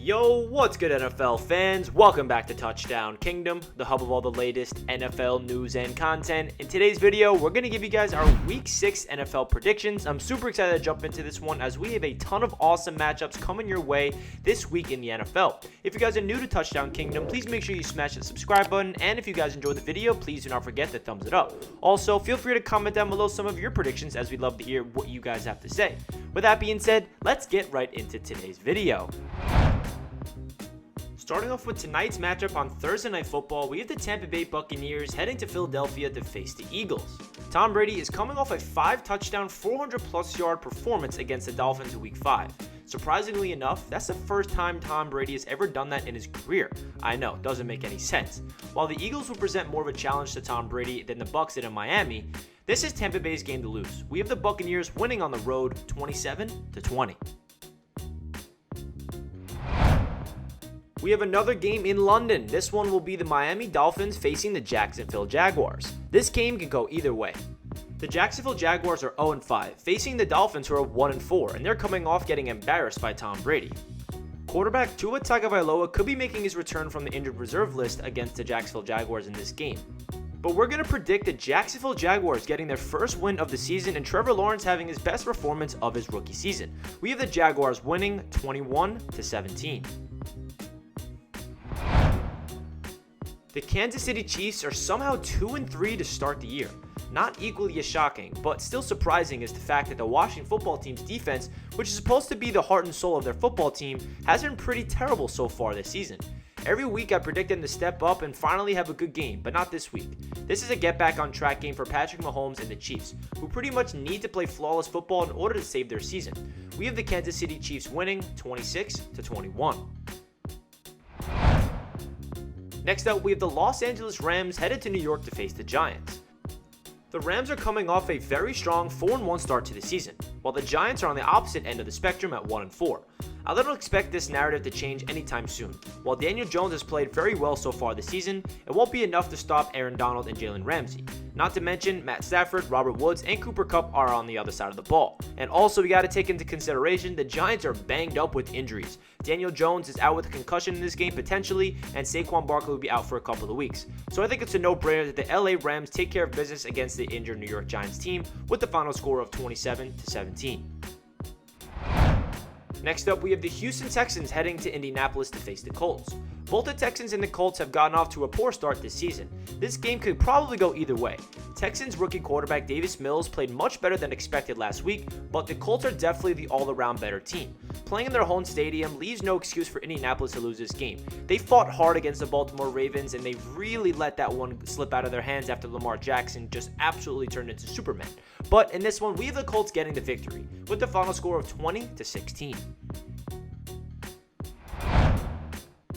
Yo, what's good NFL fans? Welcome back to Touchdown Kingdom, the hub of all the latest NFL news and content. In today's video, we're going to give you guys our Week 6 NFL predictions. I'm super excited to jump into this one as we have a ton of awesome matchups coming your way this week in the NFL. If you guys are new to Touchdown Kingdom, please make sure you smash the subscribe button, and if you guys enjoyed the video, please do not forget to thumbs it up. Also, feel free to comment down below some of your predictions as we'd love to hear what you guys have to say. With that being said, let's get right into today's video. Starting off with tonight's matchup on Thursday Night Football, we have the Tampa Bay Buccaneers heading to Philadelphia to face the Eagles. Tom Brady is coming off a 5-touchdown, 400-plus yard performance against the Dolphins in Week 5. Surprisingly enough, that's the first time Tom Brady has ever done that in his career. I know, doesn't make any sense. While the Eagles will present more of a challenge to Tom Brady than the Bucs did in Miami, this is Tampa Bay's game to lose. We have the Buccaneers winning on the road 27-20. We have another game in London. This one will be the Miami Dolphins facing the Jacksonville Jaguars. This game can go either way. The Jacksonville Jaguars are 0-5, facing the Dolphins who are 1-4, and they're coming off getting embarrassed by Tom Brady. Quarterback Tua Tagovailoa could be making his return from the injured reserve list against the Jacksonville Jaguars in this game. But we're going to predict the Jacksonville Jaguars getting their first win of the season and Trevor Lawrence having his best performance of his rookie season. We have the Jaguars winning 21-17. The Kansas City Chiefs are somehow 2-3 to start the year. Not equally as shocking, but still surprising is the fact that the Washington football team's defense, which is supposed to be the heart and soul of their football team, has been pretty terrible so far this season. Every week I predict them to step up and finally have a good game, but not this week. This is a get back on track game for Patrick Mahomes and the Chiefs, who pretty much need to play flawless football in order to save their season. We have the Kansas City Chiefs winning 26-21. Next up, we have the Los Angeles Rams headed to New York to face the Giants. The Rams are coming off a very strong 4-1 start to the season, while the Giants are on the opposite end of the spectrum at 1-4. I don't expect this narrative to change anytime soon. While Daniel Jones has played very well so far this season, it won't be enough to stop Aaron Donald and Jalen Ramsey. Not to mention, Matt Stafford, Robert Woods, and Cooper Kupp are on the other side of the ball. And also, we got to take into consideration the Giants are banged up with injuries. Daniel Jones is out with a concussion in this game potentially, and Saquon Barkley will be out for a couple of weeks. So I think it's a no-brainer that the LA Rams take care of business against the injured New York Giants team with the final score of 27-17. Next up, we have the Houston Texans heading to Indianapolis to face the Colts. Both the Texans and the Colts have gotten off to a poor start this season. This game could probably go either way. Texans rookie quarterback Davis Mills played much better than expected last week, but the Colts are definitely the all-around better team. Playing in their home stadium leaves no excuse for Indianapolis to lose this game. They fought hard against the Baltimore Ravens, and they really let that one slip out of their hands after Lamar Jackson just absolutely turned into Superman. But in this one, we have the Colts getting the victory, with the final score of 20-16.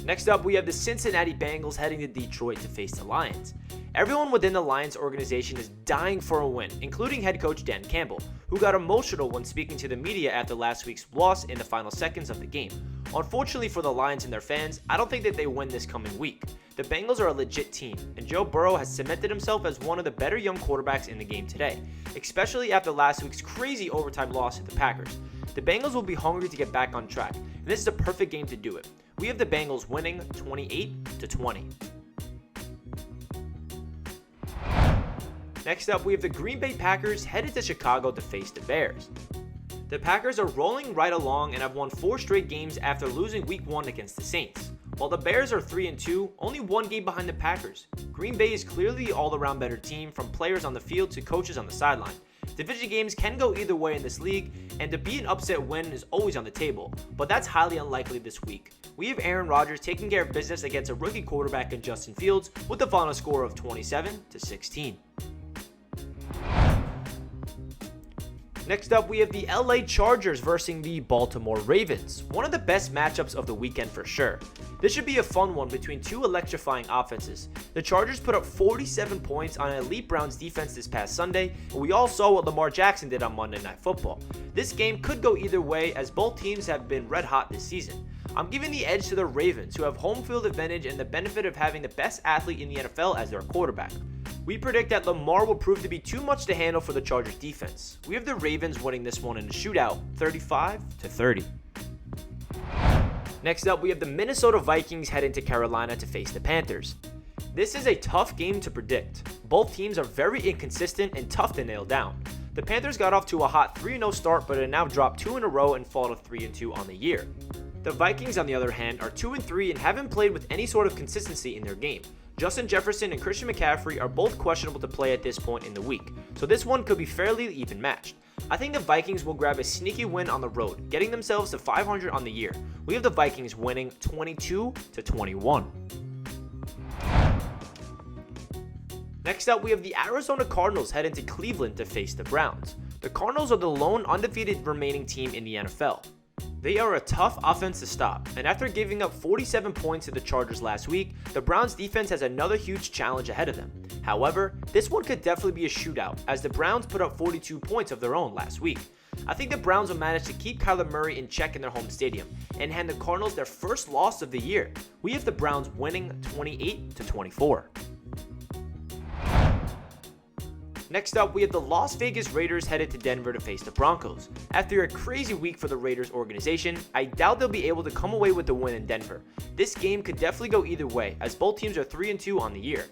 Next up, we have the Cincinnati Bengals heading to Detroit to face the Lions. Everyone within the Lions organization is dying for a win, including head coach Dan Campbell, who got emotional when speaking to the media after last week's loss in the final seconds of the game. Unfortunately for the Lions and their fans, I don't think that they win this coming week. The Bengals are a legit team, and Joe Burrow has cemented himself as one of the better young quarterbacks in the game today, especially after last week's crazy overtime loss to the Packers. The Bengals will be hungry to get back on track, and this is a perfect game to do it. We have the Bengals winning 28-20. Next up, we have the Green Bay Packers headed to Chicago to face the Bears. The Packers are rolling right along and have won 4 straight games after losing Week 1 against the Saints. While the Bears are 3-2, only 1 game behind the Packers. Green Bay is clearly the all-around better team, from players on the field to coaches on the sideline. Division games can go either way in this league, and to be an upset win is always on the table, but that's highly unlikely this week. We have Aaron Rodgers taking care of business against a rookie quarterback in Justin Fields with the final score of 27-16. Next up, we have the LA Chargers versus the Baltimore Ravens, one of the best matchups of the weekend for sure. This should be a fun one between two electrifying offenses. The Chargers put up 47 points on an elite Browns defense this past Sunday, and we all saw what Lamar Jackson did on Monday Night Football. This game could go either way as both teams have been red hot this season. I'm giving the edge to the Ravens, who have home field advantage and the benefit of having the best athlete in the NFL as their quarterback. We predict that Lamar will prove to be too much to handle for the Chargers defense. We have the Ravens winning this one in a shootout, 35-30. Next up, we have the Minnesota Vikings heading to Carolina to face the Panthers. This is a tough game to predict. Both teams are very inconsistent and tough to nail down. The Panthers got off to a hot 3-0 start, but have now dropped 2 in a row and fall to 3-2 on the year. The Vikings, on the other hand, are 2-3 and haven't played with any sort of consistency in their game. Justin Jefferson and Christian McCaffrey are both questionable to play at this point in the week, so this one could be fairly even matched. I think the Vikings will grab a sneaky win on the road, getting themselves to 500 on the year. We have the Vikings winning 22-21. Next up, we have the Arizona Cardinals heading to Cleveland to face the Browns. The Cardinals are the lone undefeated remaining team in the NFL. They are a tough offense to stop, and after giving up 47 points to the Chargers last week, the Browns defense has another huge challenge ahead of them. However, this one could definitely be a shootout, as the Browns put up 42 points of their own last week. I think the Browns will manage to keep Kyler Murray in check in their home stadium and hand the Cardinals their first loss of the year. We have the Browns winning 28-24. Next up, we have the Las Vegas Raiders headed to Denver to face the Broncos. After a crazy week for the Raiders organization, I doubt they'll be able to come away with the win in Denver. This game could definitely go either way, as both teams are 3-2 on the year.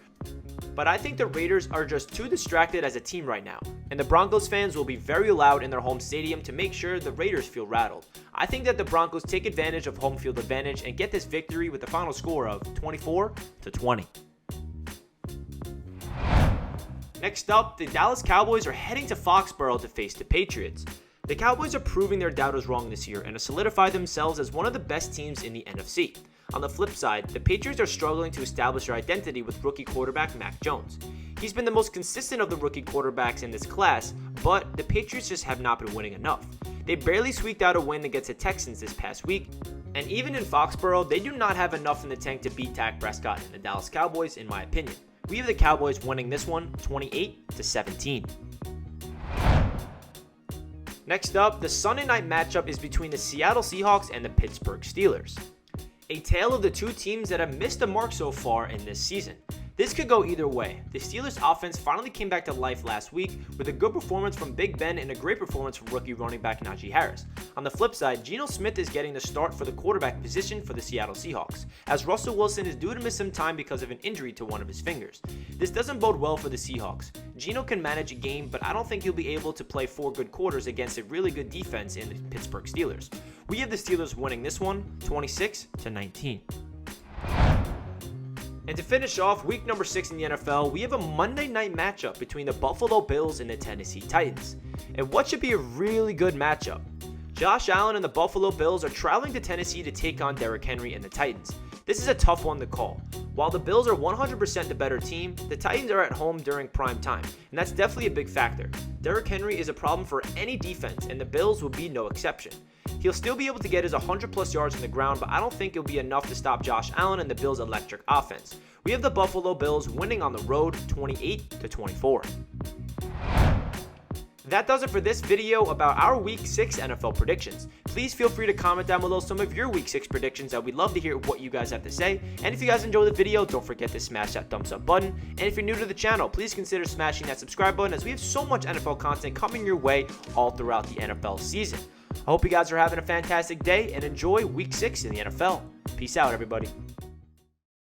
But I think the Raiders are just too distracted as a team right now, and the Broncos fans will be very loud in their home stadium to make sure the Raiders feel rattled. I think that the Broncos take advantage of home field advantage and get this victory with a final score of 24-20. Next up, the Dallas Cowboys are heading to Foxborough to face the Patriots. The Cowboys are proving their doubters wrong this year and have solidified themselves as one of the best teams in the NFC. On the flip side, the Patriots are struggling to establish their identity with rookie quarterback Mac Jones. He's been the most consistent of the rookie quarterbacks in this class, but the Patriots just have not been winning enough. They barely squeaked out a win against the Texans this past week, and even in Foxborough, they do not have enough in the tank to beat Dak Prescott and the Dallas Cowboys, in my opinion. We have the Cowboys winning this one 28-17. Next up, the Sunday night matchup is between the Seattle Seahawks and the Pittsburgh Steelers. A tale of the two teams that have missed the mark so far in this season. This could go either way. The Steelers' offense finally came back to life last week with a good performance from Big Ben and a great performance from rookie running back Najee Harris. On the flip side, Geno Smith is getting the start for the quarterback position for the Seattle Seahawks, as Russell Wilson is due to miss some time because of an injury to one of his fingers. This doesn't bode well for the Seahawks. Geno can manage a game, but I don't think he'll be able to play 4 good quarters against a really good defense in the Pittsburgh Steelers. We have the Steelers winning this one 26-19. And to finish off week number 6 in the NFL, we have a Monday night matchup between the Buffalo Bills and the Tennessee Titans. And what should be a really good matchup? Josh Allen and the Buffalo Bills are traveling to Tennessee to take on Derrick Henry and the Titans. This is a tough one to call. While the Bills are 100% the better team, the Titans are at home during prime time, and that's definitely a big factor. Derrick Henry is a problem for any defense, and the Bills will be no exception. He'll still be able to get his 100+ yards on the ground, but I don't think it'll be enough to stop Josh Allen and the Bills' electric offense. We have the Buffalo Bills winning on the road 28-24. That does it for this video about our Week 6 NFL predictions. Please feel free to comment down below some of your Week 6 predictions. We'd love to hear what you guys have to say. And if you guys enjoyed the video, don't forget to smash that thumbs up button. And if you're new to the channel, please consider smashing that subscribe button, as we have so much NFL content coming your way all throughout the NFL season. I hope you guys are having a fantastic day and enjoy Week 6 in the NFL. Peace out, everybody.